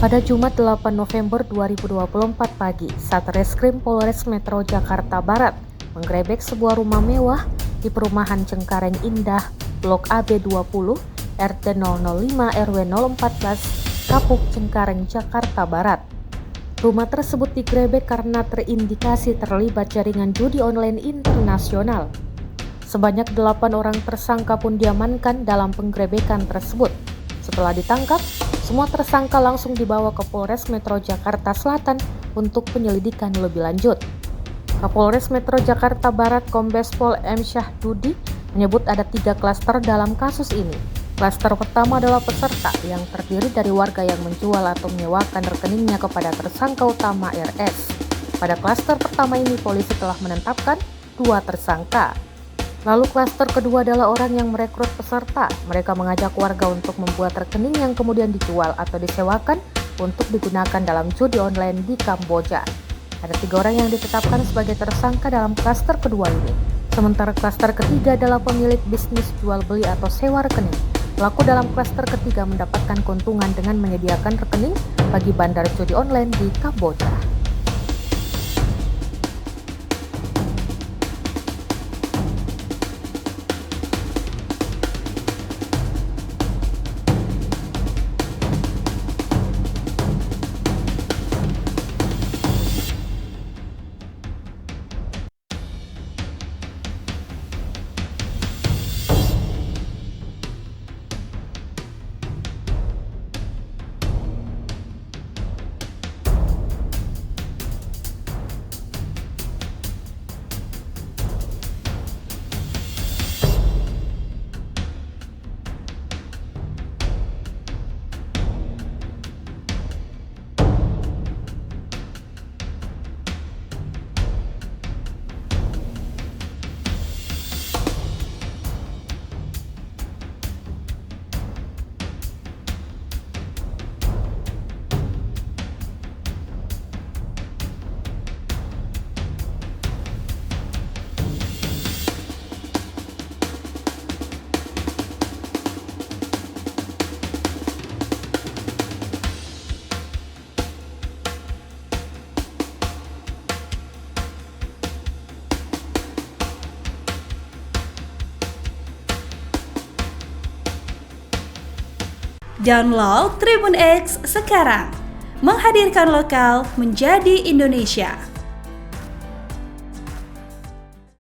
Pada Jumat 8 November 2024 pagi, Satreskrim Polres Metro Jakarta Barat menggerebek sebuah rumah mewah di perumahan Cengkareng Indah, Blok AB20, RT 005 RW 014, Kapuk Cengkareng, Jakarta Barat. Rumah tersebut digerebek karena terindikasi terlibat jaringan judi online internasional. Sebanyak 8 orang tersangka pun diamankan dalam penggerebekan tersebut. Setelah ditangkap, semua tersangka langsung dibawa ke Polres Metro Jakarta Selatan untuk penyelidikan lebih lanjut. Kapolres Metro Jakarta Barat Kombes Pol M. Syahdudi menyebut ada 3 klaster dalam kasus ini. Klaster pertama adalah peserta yang terdiri dari warga yang menjual atau menyewakan rekeningnya kepada tersangka utama RS. Pada klaster pertama ini polisi telah menetapkan 2 tersangka. Lalu klaster kedua adalah orang yang merekrut peserta. Mereka mengajak warga untuk membuat rekening yang kemudian dijual atau disewakan untuk digunakan dalam judi online di Kamboja. Ada 3 orang yang ditetapkan sebagai tersangka dalam klaster kedua ini. Sementara klaster ketiga adalah pemilik bisnis jual beli atau sewa rekening. Pelaku dalam klaster ketiga mendapatkan keuntungan dengan menyediakan rekening bagi bandar judi online di Kamboja. Download Tribun X sekarang, menghadirkan lokal menjadi Indonesia.